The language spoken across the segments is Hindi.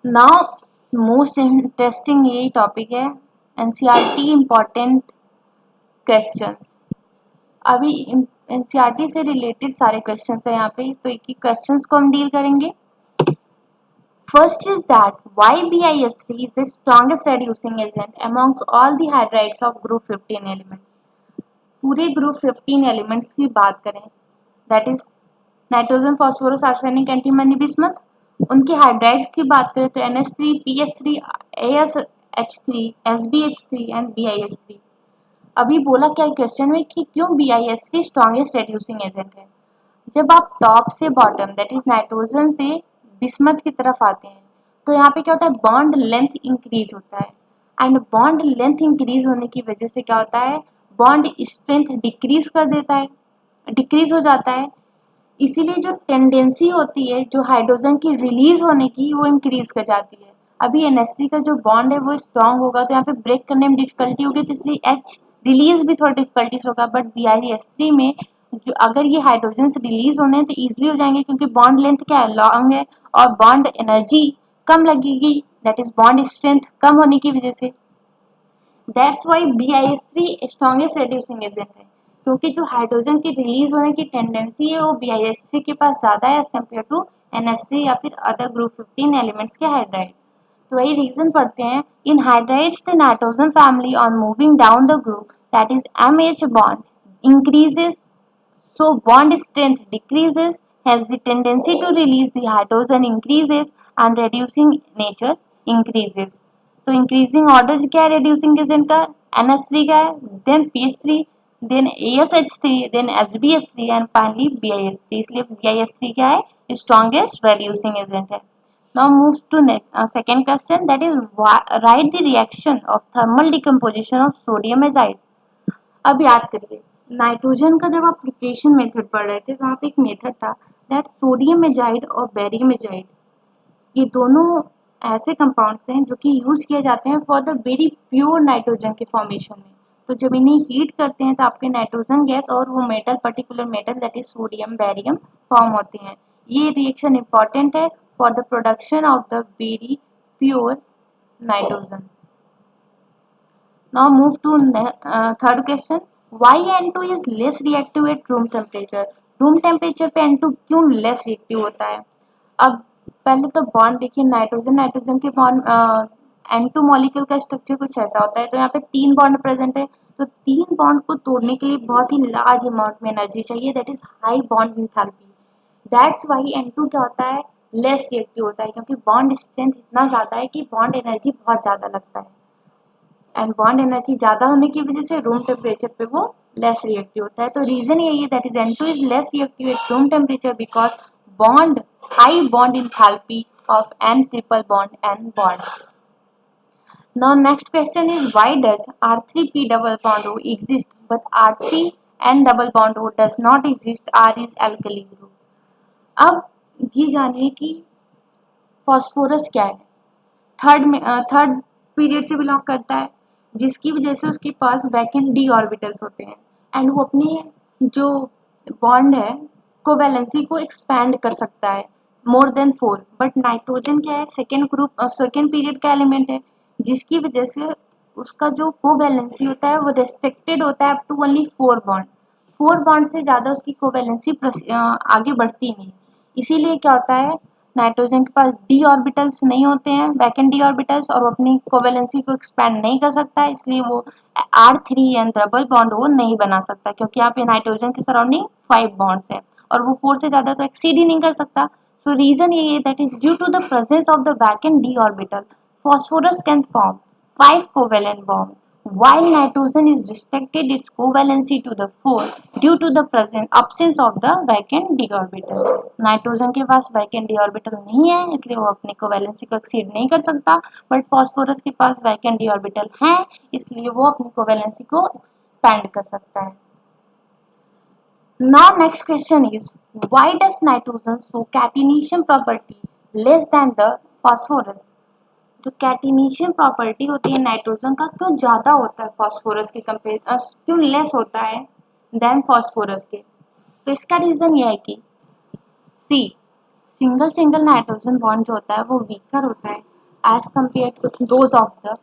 नाउ मोस्ट इंटरेस्टिंग यही टॉपिक है, एनसीईआरटी इम्पोर्टेंट क्वेश्चंस। अभी एनसीईआरटी से रिलेटेड सारे क्वेश्चंस है यहाँ पे, तो एक एक क्वेश्चंस को हम डील करेंगे। First is that why BIS3 is the strongest reducing agent amongst all the hydrides of group 15 elements. पूरे ग्रुप 15 एलिमेंट्स की बात करें, that is nitrogen, phosphorus, arsenic, antimony, bismuth, उनके हाइड्राइड्स की बात करें तो NH3, PS3, ASH3, SbH3 and BIS3। अभी बोला क्या क्वेश्चन में कि क्यों BIS3 स्ट्रॉन्गेस्ट रेड्यूसिंग एजेंट है। जब आप टॉप से बॉटम दैट इज नाइट्रोजन से बिस्मथ की तरफ आते हैं तो यहाँ पे क्या होता है, बॉन्ड लेंथ इंक्रीज होता है, एंड बॉन्ड लेंथ इंक्रीज होने की वजह से क्या होता है, बॉन्ड स्ट्रेंथ डिक्रीज कर देता है, डिक्रीज हो जाता है। इसीलिए जो टेंडेंसी होती है जो हाइड्रोजन की रिलीज होने की वो इंक्रीज कर जाती है। अभी NH3 का जो बॉन्ड है वो स्ट्रांग होगा तो यहाँ पे ब्रेक करने में डिफिकल्टी होगी, तो इसलिए H रिलीज भी थोड़ा डिफिकल्टीज होगा। बट BIS3 में जो अगर ये हाइड्रोजन से रिलीज होने हैं तो ईजिली हो जाएंगे, क्योंकि बॉन्ड लेंथ क्या है, लॉन्ग है, और बॉन्ड एनर्जी कम लगेगी, दैट इज बॉन्ड स्ट्रेंथ कम होने की वजह से। That's why BIS3 strongest reducing agent है, क्योंकि जो हाइड्रोजन की रिलीज होने की टेंडेंसी है वो BIS3 के पास ज्यादा है एज कम्पेयर टू NH3 या फिर अदर ग्रुप 15 एलिमेंट्स के हाइड्राइड। तो वही रीजन पढ़ते हैं। In hydrides the nitrogen family on moving down the group that is MH bond increases, so bond strength decreases, has the tendency to release the hydrogen increases and reducing nature increases. तो इंक्रीजिंग ऑर्डर क्या है reducing एजेंट का, NH3 का है, then PS3, then ASH3, then SbH3 and finally BIS3। इसलिए BIS3 क्या है, स्ट्रॉन्गेस्ट reducing एजेंट है। Now move to second question, that is write the reaction of thermal decomposition of sodium azide। अब याद करिए, नाइट्रोजन का जब आप प्रिपरेशन मेथड पढ़ रहे थे तो वहाँ पे एक मेथड था दैट सोडियम एजाइड और बेरियम एजाइड, ये दोनों ऐसे कंपाउंड्स हैं जो कि यूज किए जाते हैं for the very pure nitrogen के फॉर्मेशन में। तो जब इन्हें हीट करते हैं तो आपके नाइट्रोजन गैस और वो metal, particular metal that is sodium barium form होते हैं। ये रिएक्शन इंपॉर्टेंट है for the production of the very pure nitrogen. Now move to third question. Why N2 is less reactive at room temperature? Room temperature पे N2 क्यों लेस रिएक्टिव होता है? अब पहले तो बॉन्ड देखिए, नाइट्रोजन नाइट्रोजन के बॉन्ड N2 मॉलिक्यूल का स्ट्रक्चर कुछ ऐसा होता है। तो यहाँ पे 3 बॉन्ड प्रेजेंट है, तो 3 बॉन्ड को तोड़ने के लिए बहुत ही लार्ज अमाउंट में एनर्जी चाहिए, that is high bond enthalpy. That's why N2 क्या होता है, लेस रिएक्टिव होता है, क्योंकि बॉन्ड स्ट्रेंथ इतना ज़्यादा है कि बॉन्ड एनर्जी बहुत ज़्यादा लगता है, एंड बॉन्ड एनर्जी ज्यादा होने की वजह से रूम टेम्परेचर पे वो लेस रिएक्टिव होता है। तो रीजन यही है that is N2 is less reactive at room temperature because bond high bond enthalpy of N triple bond N bond. Now next question is why does R3P double bond O exist but R3N double bond O does not exist, R is alkali group। अब ये जानिए कि फॉस्फोरस क्या है, थर्ड पीरियड से बिलोंग करता है, जिसकी वजह से उसके पास वैकेंट डी ऑर्बिटल्स होते हैं, एंड वो अपने जो बॉन्ड है कोवैलेंसी को एक्सपैंड कर सकता है मोर देन 4। बट नाइट्रोजन क्या है, सेकेंड ग्रुप सेकेंड पीरियड का एलिमेंट है, जिसकी वजह से उसका जो कोवैलेंसी होता है वो रेस्ट्रिक्टेड होता है up to only 4 bond. 4 bond से ज़्यादा उसकी कोवैलेंसी आगे बढ़ती नहीं। इसीलिए क्या होता है, नाइट्रोजन के पास डी ऑर्बिटल्स नहीं होते हैं, वैकेंट डी ऑर्बिटल्स, और वो अपनी कोवैलेंसी को एक्सपैंड नहीं कर सकता है, इसलिए वो R3N डबल बॉन्ड वो नहीं बना सकता, क्योंकि यहाँ पे नाइट्रोजन के सराउंडिंग 5 बॉन्ड्स है और वो 4 से ज़्यादा तो एक्सीड ही नहीं कर सकता। सो रीजन ये है that is due to the presence of the vacant D orbital phosphorus can form 5 covalent bonds, while nitrogen is restricted its covalency to the 4 due to the present absence of the vacant d orbital। Nitrogen के पास वैकेंट डी ऑर्बिटल नहीं है, इसलिए वो अपनी कोवैलेंसी को एक्सीड नहीं कर सकता, बट फॉस्फोरस के पास वैकेंट डी ऑर्बिटल है, इसलिए वो अपनी कोवैलेंसी को एक्सपैंड कर सकता है। Now next question is why does nitrogen show catenation property less than the phosphorus? जो कैटिनेशन प्रॉपर्टी होती है नाइट्रोजन का क्यों ज्यादा होता है फॉस्फोरस के कंपेयर, क्यों लेस होता है देन फॉस्फोरस के? तो इसका रीजन ये है कि C single single nitrogen bond जो होता है वो वीकर होता है as compare to those of the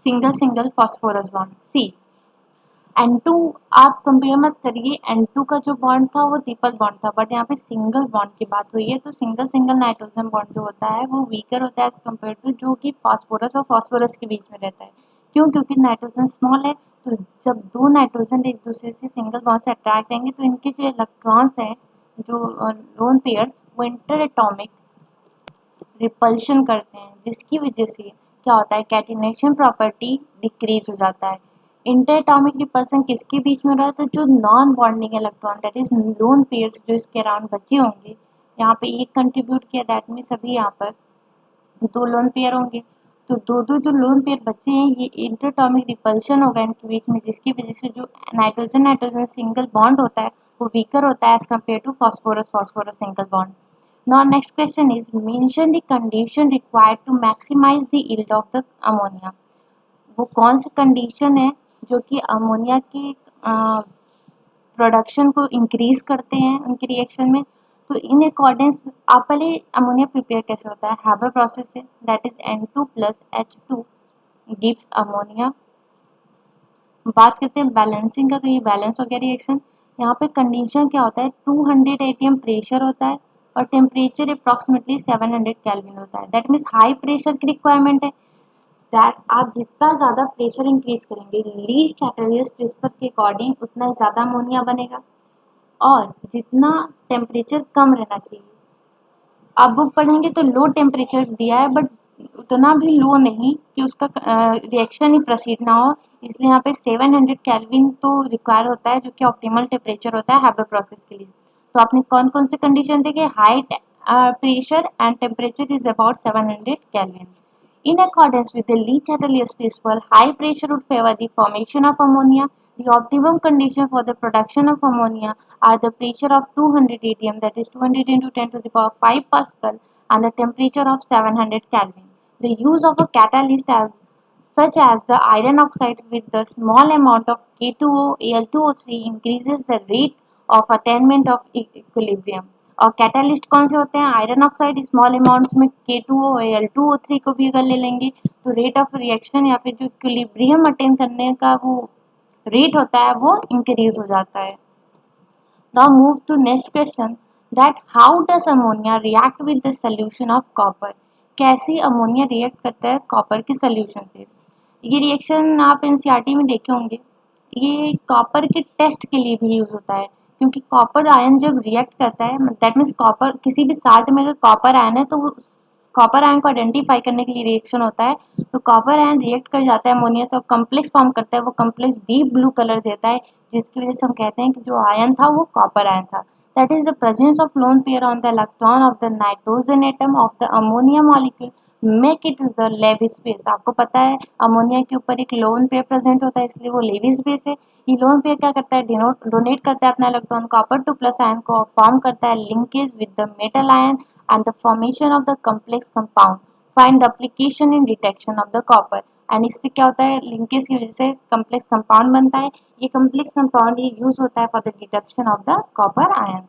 single single phosphorus bond. See N2 आप कंपेयर मत करिए, N2 का जो बॉन्ड था वो ट्रिपल बॉन्ड था, बट यहाँ पे सिंगल बॉन्ड की बात हुई है, तो सिंगल सिंगल नाइट्रोजन बॉन्ड जो होता है वो वीकर होता है एज कम्पेयर टू जो कि फास्फोरस और फास्फोरस के बीच में रहता है। क्यों? क्योंकि नाइट्रोजन स्मॉल है, तो जब दो नाइट्रोजन एक दूसरे से सिंगल बॉन्ड से अट्रैक्ट रहेंगे तो इनके जो इलेक्ट्रॉन्स हैं, जो लोन पेयर्स, वो इंटर एटॉमिक रिपल्शन करते हैं, जिसकी वजह से क्या होता है, कैटिनेशन प्रॉपर्टी डिक्रीज हो जाता है। इंटरएटॉमिक रिपल्सन किसके बीच में रहा है? तो जो non bonding electron that is lone pairs जो इसके अराउंड बचे होंगे, यहाँ पे एक कंट्रीब्यूट किया, दैट में सभी यहाँ पर दो लोन पेयर होंगे, तो दो दो जो लोन पेयर बचे हैं ये इंटरएटॉमिक रिपल्शन होगा इनके बीच में, जिसकी वजह से जो नाइट्रोजन नाइट्रोजन सिंगल बॉन्ड होता है वो वीकर होता है as compare to phosphorus phosphorus single bond. Now next question is mention the condition required to maximize the yield of the ammonia। वो कौन सी कंडीशन है जो कि अमोनिया के प्रोडक्शन को इंक्रीज करते हैं उनके रिएक्शन में? तो इन अकॉर्डेंस आप पहले अमोनिया प्रिपेयर कैसे होता है, हैबर प्रोसेस से, that is N2 plus H2 gives ammonia. बात करते हैं बैलेंसिंग का, तो ये बैलेंस हो गया रिएक्शन। यहाँ पे कंडीशन क्या होता है, 200 atm प्रेशर होता है और टेम्परेचर अप्रॉक्सीमेटली 700 केल्विन होता है। दैट मीन्स हाई प्रेशर की रिक्वायरमेंट है, दैट आप जितना ज़्यादा प्रेशर इंक्रीज करेंगे लीस्ट कैटलिस्ट प्रेशर के अकॉर्डिंग उतना ज़्यादा अमोनिया बनेगा, और जितना टेम्परेचर कम रहना चाहिए। आप बुक पढ़ेंगे तो लो टेम्परेचर दिया है, बट उतना भी लो नहीं कि उसका रिएक्शन ही प्रोसीड ना हो, इसलिए यहाँ पे 700 केल्विन तो रिक्वायर होता है, जो कि ऑप्टिमल टेम्परेचर होता है हैबर प्रोसेस के लिए। तो आपने कौन कौन से कंडीशन देखे, high pressure and temperature is about 700 kelvin. In accordance with the Lee Chatelier principle, high pressure would favor the formation of ammonia. The optimum condition for the production of ammonia are the pressure of 200 atm, that is 200 into 10 to the power 5 Pascal, and the temperature of 700 Kelvin. The use of a catalyst such as the iron oxide with the small amount of K2O, Al2O3 increases the rate of attainment of equilibrium। और कैटालिस्ट कौन से होते हैं, आयरन ऑक्साइड स्मॉल अमाउंट्स में K2O Al2O3 को भी अगर ले लेंगे तो रेट ऑफ रिएक्शन या फिर जो इक्विलिब्रियम अटेन करने का वो रेट होता है वो इंक्रीज हो जाता है। Now move to next question, that how does ammonia react with the solution of copper। कैसे अमोनिया रिएक्ट करता है कॉपर के सोल्यूशन से? ये रिएक्शन आप एनसीईआरटी में देखे होंगे, ये कॉपर के टेस्ट के लिए भी यूज होता है, क्योंकि कॉपर आयन जब रिएक्ट करता है, दैट मीन्स कॉपर किसी भी साल्ट में अगर कॉपर आयन है तो वो कॉपर आयन को आइडेंटिफाई करने के लिए रिएक्शन होता है, तो कॉपर आयन रिएक्ट कर जाता है अमोनिया से और कम्प्लेक्स फॉर्म करता है, वो कम्प्लेक्स डीप ब्लू कलर देता है, जिसकी वजह से हम कहते हैं कि जो आयन था वो कॉपर आयन था। That is the presence of lone pair on the electron of the nitrogen atom of the ammonia molecule make it is the Lewis base. आपको पता है अमोनिया के ऊपर एक लोन पेयर प्रेजेंट होता है, इसलिए वो लेविस स्पेस है। ये लोन पेयर क्या करता है, डोनेट करता है अपना electron copper two plus ion को, फॉर्म करता है linkage with the metal ion and the formation of the complex compound, find the application in detection of the copper। And इससे क्या होता है, लिंकेज की वजह से कम्प्लेक्स कंपाउंड बनता है, ये कम्प्लेक्स कंपाउंड ये यूज होता है for the detection of the copper ion.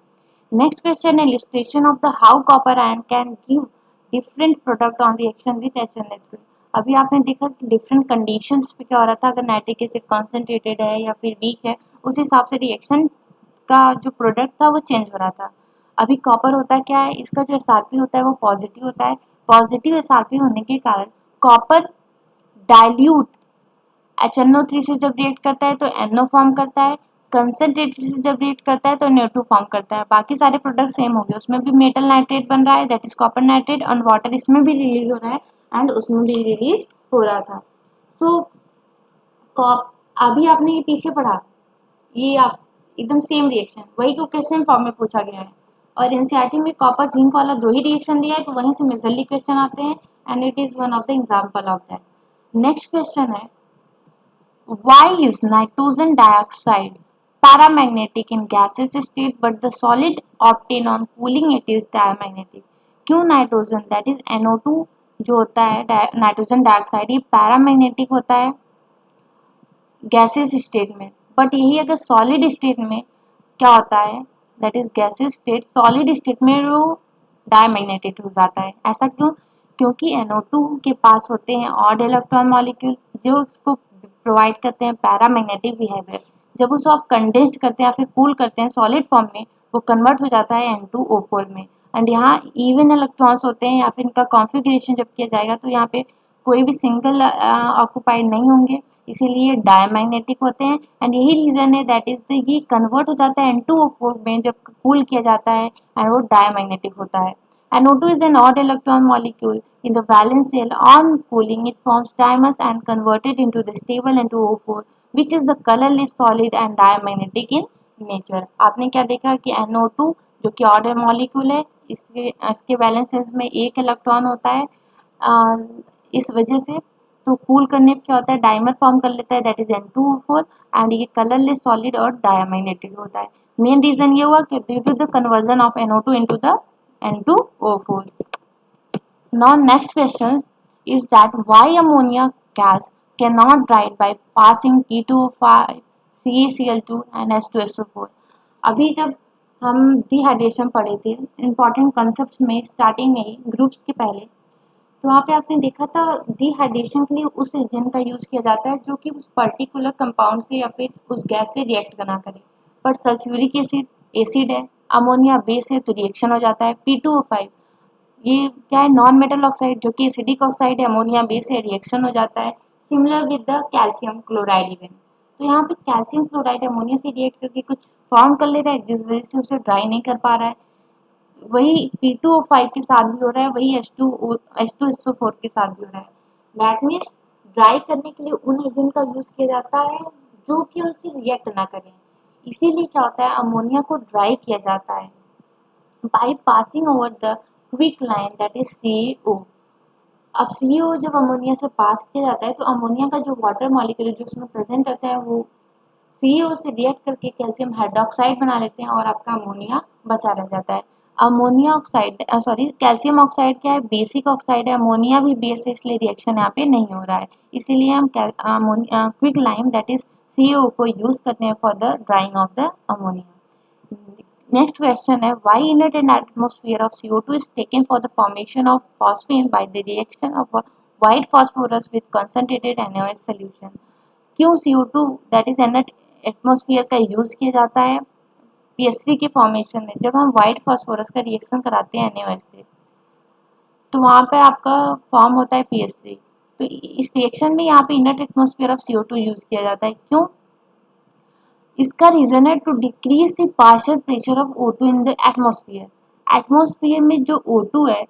Next question है illustration of the how copper ion can give different product on reaction with HNO3। अभी आपने देखा कि डिफरेंट कंडीशंस पे क्या हो रहा था, अगर नाइट्रिक एसिड कॉन्सेंट्रेटेड है या फिर वीक है उस हिसाब से रिएक्शन का जो प्रोडक्ट था वो चेंज हो रहा था। अभी कॉपर होता क्या है, इसका जो एसआरपी होता है वो पॉजिटिव होता है, पॉजिटिव एसआरपी होने के कारण कॉपर डाइल्यूट HNO3 से जब रिएक्ट करता है तो NO फॉर्म करता है, कंसंट्रेटेड से जब रिएक्ट करता है तो NO2 फॉर्म करता है। बाकी सारे प्रोडक्ट सेम हो गए, उसमें भी मेटल नाइट्रेट बन रहा है, दैट इज कॉपर नाइट्रेट, और वाटर इसमें भी रिलीज हो रहा है एंड उसमें भी रिलीज हो रहा था। तो अभी आपने ये पीछे पढ़ा, ये आप एकदम सेम रिएक्शन वही को क्वेश्चन फॉर्म में पूछा गया है, और एनसीईआरटी में कॉपर जिंक वाला दो ही रिएक्शन दिया है, तो वहीं से मेजरली क्वेश्चन आते हैं and it is one of the example of that. Next question है, why is nitrogen dioxide paramagnetic in gaseous state but the solid obtained on cooling it is diamagnetic। क्यों नाइट्रोजन दैट इज NO2 जो होता है नाइट्रोजन डाइऑक्साइड ये पैरामैग्नेटिक होता है गैसेस स्टेट में, बट यही अगर सॉलिड स्टेट में क्या होता है, that is gases state, solid state में वो डायमैग्नेटिक हो जाता है। ऐसा क्यों? क्योंकि NO2 के पास होते हैं ऑड इलेक्ट्रॉन मॉलिक्यूल जो उसको प्रोवाइड करते हैं पैरामैग्नेटिक बिहेवियर। जब उसको आप कंडेंस्ड करते हैं या फिर कूल करते हैं सॉलिड फॉर्म में, वो कन्वर्ट हो जाता है N2O4 में। एंड यहाँ इवन इलेक्ट्रॉन्स होते हैं या फिर इनका कॉन्फ़िगरेशन जब किया जाएगा तो यहाँ पे कोई भी सिंगल ऑक्यूपाइड नहीं होंगे, इसीलिए डायमैग्नेटिक होते हैं। एंड यही रीजन है दैट इज ये कन्वर्ट हो जाता है N2O4 में जब कूल किया जाता है एंड वो डायमैग्नेटिक होता है। NO2 is an odd electron molecule in the valence shell. On cooling, it forms dimers and converted into the stable N2O4, which is the colorless solid and diamagnetic in nature. आपने क्या देखा कि NO2 जो कि odd molecule है, इसके वैलेंस शेल्स में एक इलेक्ट्रॉन होता है। इस वजह से तो कूल करने पे क्या होता है, डाइमर फॉर्म कर लेता है दैट इज N2O4 एंड ये कलरलेस सॉलिड और डायमैग्नेटिक होता है। मेन रीजन ये हुआ कि due to the conversion of NO2 into the N2O4. Now next question is that why ammonia gas cannot rise by passing P2O5, CaCl2 and H2SO4. अभी जब हम डिहाइड्रेशन पढ़े थे इंपॉर्टेंट कॉन्सेप्ट्स में स्टार्टिंग में ही ग्रुप्स के पहले, तो वहाँ पे आपने देखा था डिहाइड्रेशन के लिए उस एजेंट का यूज किया जाता है जो कि उस पर्टिकुलर कंपाउंड से या फिर उस गैस से रिएक्ट ना करे। बट सल्फ्यूरिक एसिड एसिड है, अमोनिया बेस है तो रिएक्शन हो जाता है। P2O5 ये क्या है, नॉन मेटल ऑक्साइड जो कि एसिडिक ऑक्साइड है, अमोनिया बेस है, रिएक्शन हो जाता है। Similar with the calcium chloride even. तो यहाँ पे कैल्शियम क्लोराइड अमोनिया से रिएक्ट करके कुछ फॉर्म कर ले रहा है जिस वजह से उसे ड्राई नहीं कर पा रहा है। वही P2O5 के साथ भी हो रहा है, वही H2SO4 के साथ भी हो रहा है। दैट मीन्स ड्राई करने के लिए उन एजेंट का यूज किया जाता है जो कि उनसे रिएक्ट ना करें। इसीलिए क्या होता है, अमोनिया को ड्राई किया जाता है by passing over the quick line that is CaO। अब CaO जब अमोनिया से पास किया जाता है तो अमोनिया का जो वाटर मॉलिक्यूल जो उसमें प्रेजेंट होता है वो CaO से रिएक्ट करके कैल्शियम हाइड्रोक्साइड बना लेते हैं और आपका अमोनिया बचा रह जाता है। Ammonia oxide sorry calcium oxide क्या है, बेसिक ऑक्साइड है, अमोनिया भी बेस है, इसलिए रिएक्शन यहाँ पे नहीं हो रहा है। इसीलिए हम quick lime that is CaO को यूज करते हैं for the drying of the ammonia. Next question है why inert an atmosphere of CO2 is taken for the formation of phosphine by the reaction of a white phosphorus with concentrated NaOH solution। क्यों CO2 that is inert atmosphere का यूज किया जाता है PS3 के फॉर्मेशन में? जब हम व्हाइट फॉस्फोरस का रिएक्शन कराते हैं NaOH से तो वहाँ पे आपका फॉर्म होता है PS3। तो इस रिएक्शन में यहाँ पे inert atmosphere of CO2 use किया जाता है। क्यों? इसका रीजन है to decrease the partial pressure of O2 in the atmosphere. Atmosphere में जो O2 है,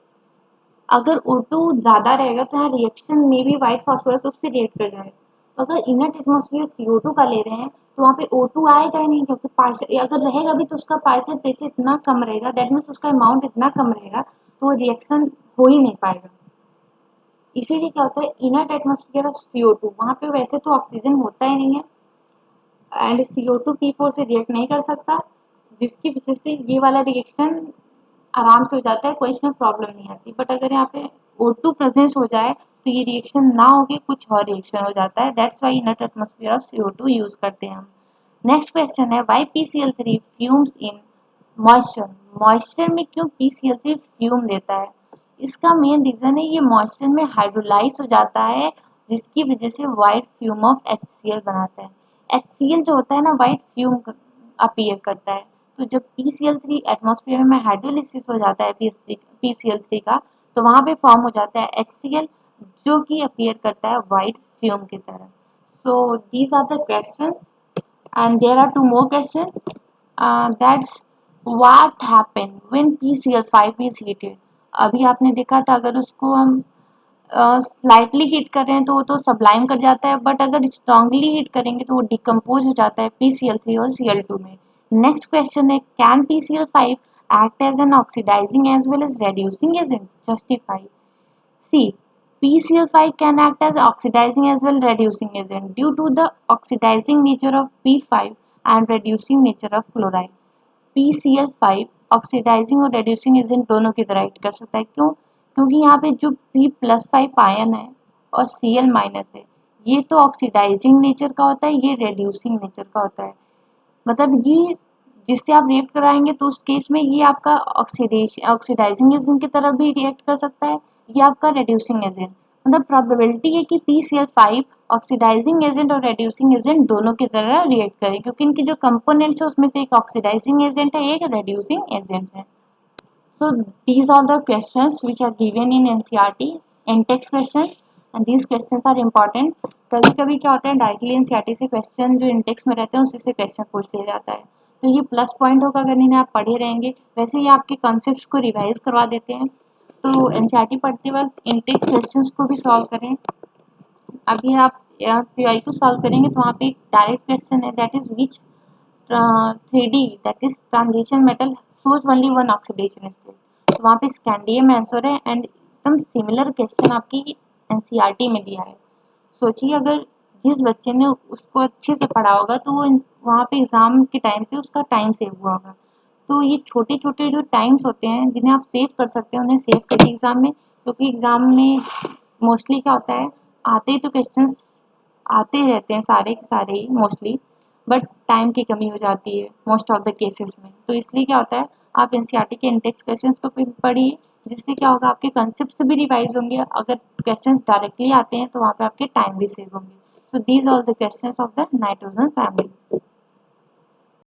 अगर O2 ज़्यादा रहेगा तो यहाँ रिएक्शन में भी व्हाइट फॉस्फोरस उससे रिएक्ट कर जाएगा। अगर इनर्ट एटमॉस्फेयर CO2 का ले रहे हैं तो वहाँ पे O2 आएगा ही नहीं, क्योंकि पार्शियल अगर रहेगा भी तो उसका पार्शियल प्रेशर इतना कम रहेगा, दैट मीन्स उसका अमाउंट इतना कम रहेगा तो वो रिएक्शन हो ही नहीं पाएगा। इसीलिए क्या होता है, इनर्ट एटमॉस्फेयर ऑफ CO2 वहाँ पे वैसे तो ऑक्सीजन होता ही नहीं है एंड CO2 P4 से रिएक्ट नहीं कर सकता, जिसकी वजह से ये वाला रिएक्शन आराम से हो जाता है, कोई इसमें प्रॉब्लम नहीं आती। बट अगर यहाँ पे O2 प्रेजेंस हो जाए तो ये रिएक्शन ना होके कुछ और रिएक्शन हो जाता है। That's why inert atmosphere of CO2 use करते हैं हम। नेक्स्ट क्वेश्चन है why PCl3 fumes in moisture. Moisture में क्यों PCl3 फ्यूम देता है? इसका मेन रीजन है ये मॉइस्चर में हाइड्रोलाइज हो जाता है जिसकी वजह से वाइट फ्यूम ऑफ HCl बनाता है। HCl जो होता है ना वाइट फ्यूम अपीयर करता है। तो जब PCl3 एटमॉस्फेयर में हाइड्रोलिसिस हो जाता है PCl3 का तो वहाँ पे फॉर्म हो जाता है HCl जो कि अपीयर करता है वाइट फ्यूम की तरह। So these are the questions and there are two more questions. That's what happened when PCl5 is heated। अभी आपने देखा था अगर उसको हम स्लाइटली हीट कर रहे हैं तो वो तो सब्लाइम कर जाता है, बट अगर स्ट्रांगली हीट करेंगे तो वो डिकम्पोज हो जाता है PCl3 और Cl2 में। नेक्स्ट क्वेश्चन है can PCl5 act as an oxidizing as well as reducing agent? Justify। See, PCl5 can act as oxidizing as well reducing agent due to the oxidizing nature of P5 and reducing nature of chloride। PCl5 oxidising और रेड्यूसिंग एजेंट दोनों की तरह एक्ट कर सकता है। क्यों? क्योंकि यहाँ पे जो P+5 आयन है और Cl- है, ये तो ऑक्सीडाइजिंग नेचर का होता है, ये रेड्यूसिंग नेचर का होता है। मतलब ये जिससे आप रिएक्ट कराएंगे तो उस केस में ये आपका ऑक्सीडाइजिंग एजेंट की तरफ भी रिएक्ट कर सकता है, ये आपका रेड्यूसिंग एजेंट। मतलब प्रोबेबिलिटी है कि PCl5 ऑक्सीडाइजिंग एजेंट और रेड्यूसिंग एजेंट दोनों की तरह रिएक्ट करे, क्योंकि इनकी जो कंपोनेंट्स है उसमें से एक ऑक्सीडाइजिंग एजेंट है, एक रेड्यूसिंग एजेंट है। So these are the questions which are given in NCERT and text questions, and these questions are important. कभी कभी क्या होता है डायरेक्टली NCERT से क्वेश्चन जो इंडेक्स में रहते हैं उसी से क्वेश्चन पूछ लिया जाता है, तो ये प्लस पॉइंट होगा अगर इन्हें आप पढ़े रहेंगे। वैसे ये आपके कॉन्सेप्ट्स को रिवाइज करवा देते हैं, तो NCERT पढ़ते वक्त इंटेक्स क्वेश्चंस को भी सॉल्व करें। अभी आप PYQ सॉल्व करेंगे तो वहाँ पे एक डायरेक्ट क्वेश्चन है, that is which 3D that is transition metal shows only one oxidation state, तो वहाँ पे स्कैंडियम आंसर है एंड एकदम सिमिलर क्वेश्चन आपकी NCERT में दिया है। सोचिए अगर जिस बच्चे ने उसको अच्छे से पढ़ा होगा तो वो वहाँ पे एग्जाम के टाइम पे उसका टाइम सेव हुआ होगा। तो ये छोटे छोटे जो टाइम्स होते हैं जिन्हें आप सेव कर सकते हैं उन्हें सेव करिए एग्जाम में, क्योंकि एग्जाम में मोस्टली क्या होता है आते ही तो क्वेश्चंस आते ही रहते हैं सारे के सारे ही मोस्टली, बट टाइम की कमी हो जाती है मोस्ट ऑफ द केसेस में। तो इसलिए क्या होता है आप NCERT के इंडेक्स क्वेश्चंस को पढ़िए, जिससे क्या होगा आपके कंसेप्ट भी रिवाइज होंगे, अगर क्वेश्चंस डायरेक्टली आते हैं तो वहाँ पे आपके टाइम भी सेव होंगे। So these are the questions of the nitrogen family.